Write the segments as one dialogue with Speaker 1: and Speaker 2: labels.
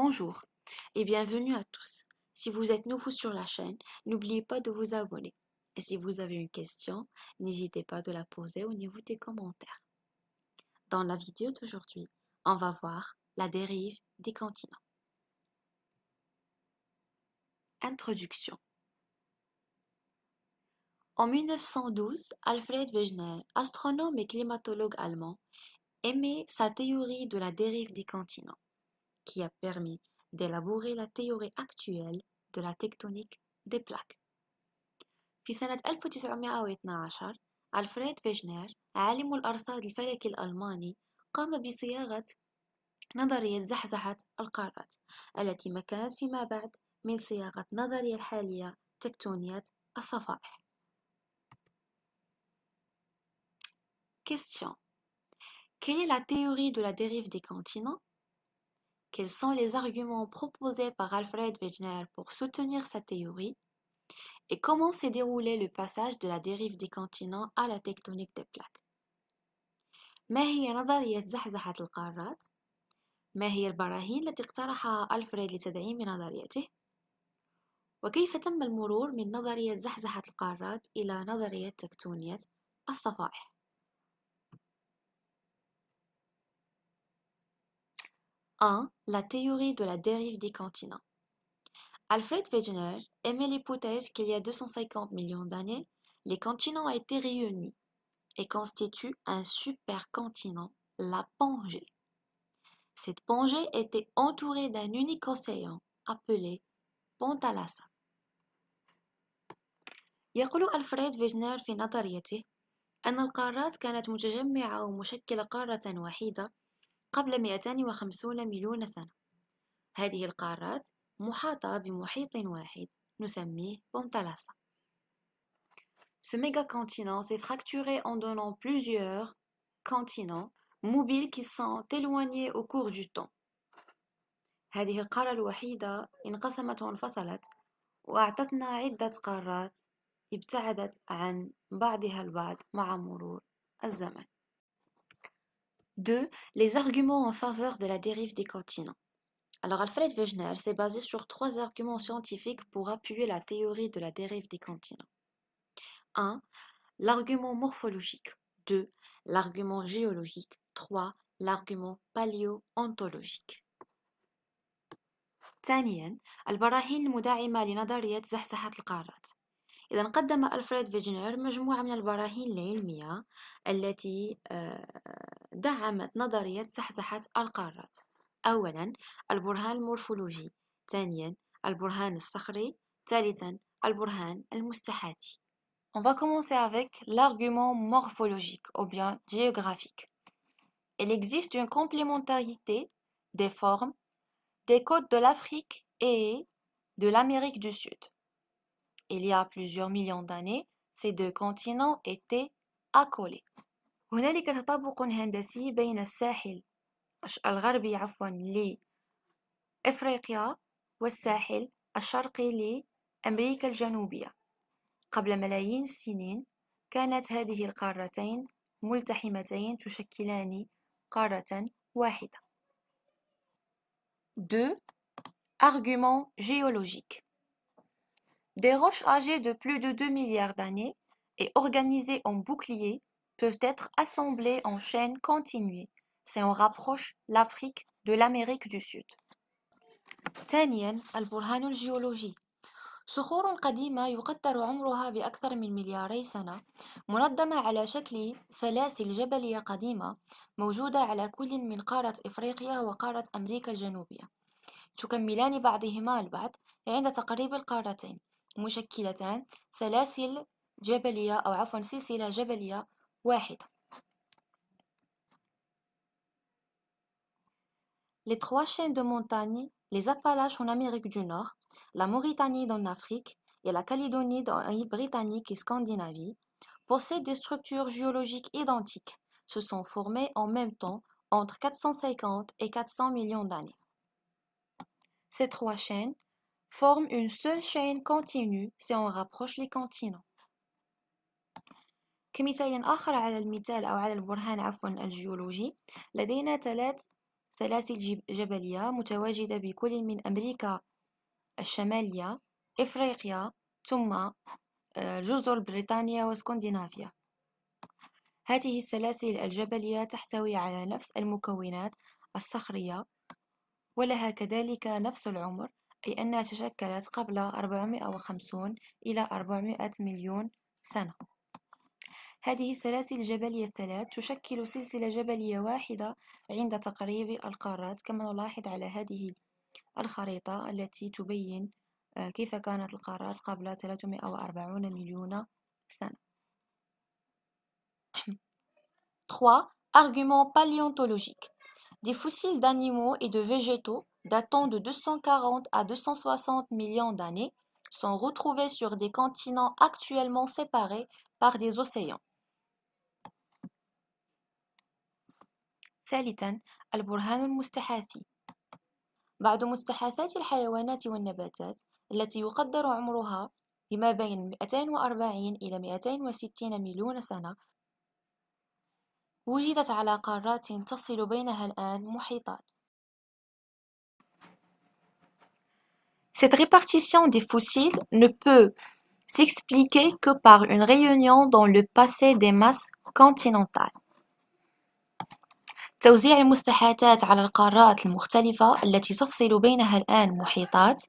Speaker 1: Bonjour et bienvenue à tous. Si vous êtes nouveau sur la chaîne, n'oubliez pas de vous abonner. Et si vous avez une question, n'hésitez pas de la poser au niveau des commentaires. Dans la vidéo d'aujourd'hui, on va voir la dérive des continents. Introduction. En 1912, Alfred Wegener, astronome et climatologue allemand, émet sa théorie de la dérive des continents, qui a permis d'élaborer la théorie actuelle de la tectonique des plaques. في سنة 1912 ألفريد فيجنر عالم الأرصاد الفلكي الألماني قام بصياغة نظرية زحزحة القارات التي مكنت فيما بعد من صياغة النظرية الحالية تكتونية الصفائح. Question. Quelle est la théorie de la dérive des continents? Quels sont les arguments proposés par Alfred Wegener pour soutenir sa théorie? Et comment s'est déroulé le passage de la dérive des continents à la tectonique des plaques? ما هي نظرية زحزحة القارات؟ ما هي البراهين التي اقترحها ألفريد لتدعيم نظريته؟ وكيف تم المرور من نظرية زحزحة القارات إلى نظرية تكتونية الصفائح؟ 1. La théorie de la dérive des continents. Alfred Wegener émet l'hypothèse qu'il y a 250 millions d'années, les continents ont été réunis et constituent un supercontinent, la Pangée. Cette Pangée était entourée d'un unique océan appelé Pontalassa. يقول ألفريد فيجنر في نظريته أن القارات كانت متجمعة ومشكلة قارة واحدة قبل 250 مليون سنة. هذه القارات محاطة بمحيط واحد نسميه بونتالاسا. Ce mégacontinent s'est fracturé en donnant plusieurs continents mobiles qui sont éloignés au cours du temps. هذه القارة الوحيدة انقسمت وانفصلت وأعطتنا عدة قارات ابتعدت عن بعضها البعض مع مرور الزمن. 2. Les arguments en faveur de la dérive des continents. Alors Alfred Wegener s'est basé sur 3 arguments scientifiques pour appuyer la théorie de la dérive des continents. 1. L'argument morphologique. 2. L'argument géologique. 3. L'argument paléontologique. ثانيا البراهين المدعمة لنظرية زحزحة القارات. إذا قدم ألفريد فيجنر مجموعة من البراهين العلمية التي دعمت نظرية زحزحة القارات. أولا البرهان المورفولوجي، ثانيا البرهان الصخري، ثالثا البرهان المستحاثي. On va commencer avec l'argument morphologique ou bien géographique. Il existe une complémentarité des formes des côtes de l'Afrique et de l'Amérique du Sud. Il y a plusieurs millions d'années, ces deux continents étaient accolés. هنالك تطابق هندسي بين الساحل الغربي لإفريقيا والساحل الشرقي لأمريكا الجنوبية. قبل ملايين السنين كانت هذه القارتين ملتحمتين تشكلان قارة واحدة. 2. Argument géologique. Des roches âgées de plus de 2 milliards d'années et organisées en boucliers peuvent être assemblées en chaînes continuées si on rapproche l'Afrique de l'Amérique du Sud. ثانياً البرهان الجيولوجي. صخور قديمة يقدر عمرها بأكثر من ملياري سنة منظمة على شكل سلاسل جبلية قديمة موجودة على كل من قارة إفريقيا وقارة أمريكا الجنوبية، تكملان بعضهما البعض عند تقريب القارتين، مشكلتان سلاسل جبلية أو عفوا سلسلة جبلية واحدة. Les 3 chaînes de montagnes, les Appalaches en Amérique du Nord, la Mauritanie en Afrique et la Calédonie dans l'île britannique et Scandinavie, possèdent des structures géologiques identiques, se sont formées en même temps entre 450 et 400 millions d'années. Ces 3 chaînes forment une seule chaîne continue si on rapproche les continents. كمثال آخر على المثال أو على البرهان الجيولوجي، لدينا 3 سلاسل جبلية متواجدة بكل من أمريكا الشمالية، إفريقيا، ثم جزر بريطانيا واسكندنافيا. هذه السلاسل الجبلية تحتوي على نفس المكونات الصخرية، ولها كذلك نفس العمر، أي أنها تشكلت قبل 450 إلى 400 مليون سنة. هذه السلاسل الجبلية الثلاث تشكل سلسلة جبلية واحدة عند تقريب القارات، كما نلاحظ على هذه الخريطة التي تبين كيف كانت القارات قبل 340 مليون سنة. 3. Arguments paléontologiques. Des fossiles d'animaux et de végétaux datant de 240 à 260 millions d'années sont retrouvés sur des continents actuellement séparés par des océans. ثالثا، البرهان المستحاثي. بعض مستحاثات الحيوانات والنباتات التي يقدر عمرها بما بين 240 إلى 260 مليون سنة وجدت على قارات تصل بينها الآن محيطات. Cette répartition des fossiles ne peut s'expliquer que par une réunion dans le passé des masses continentales. توزيع المستحاثات على القارات المختلفة التي تفصل بينها الآن محيطات،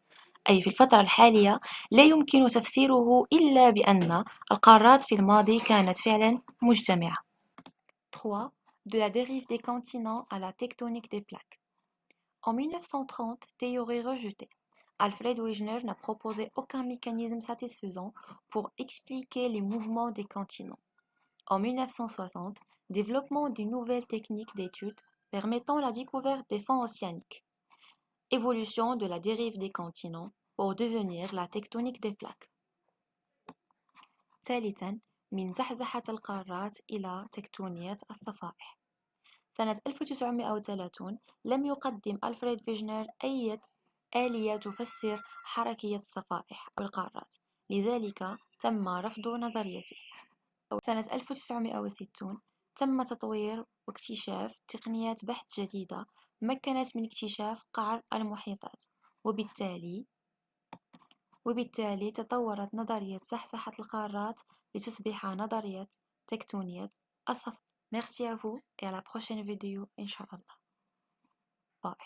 Speaker 1: أي في الفترة الحالية، لا يمكن تفسيره إلا بأن القارات في الماضي كانت فعلا مجتمعة. 3. De la dérive des continents à la tectonique des plaques. En 1930, théorie rejetée, Alfred Wegener n'a proposé aucun mécanisme satisfaisant pour expliquer les mouvements des continents. En 1960, développement d'une nouvelle technique d'étude permettant la découverte des fonds océaniques. Évolution de la dérive des continents pour devenir la tectonique des plaques. ثالثاً، من زحزحة القارات إلى تكتونية الصفائح. سنة 1930 لم يقدم ألفريد فيجنر أي آلية تفسر حركية الصفائح أو القارات، لذلك تم رفض نظريته. سنة 1960 تم تطوير واكتشاف تقنيات بحث جديدة مكنت من اكتشاف قعر المحيطات، وبالتالي تطورت نظرية زحزحة القارات لتصبح نظرية تكتونية الصفائح. Merci à vous et à la prochaine vidéo, Inch'Allah. Bye.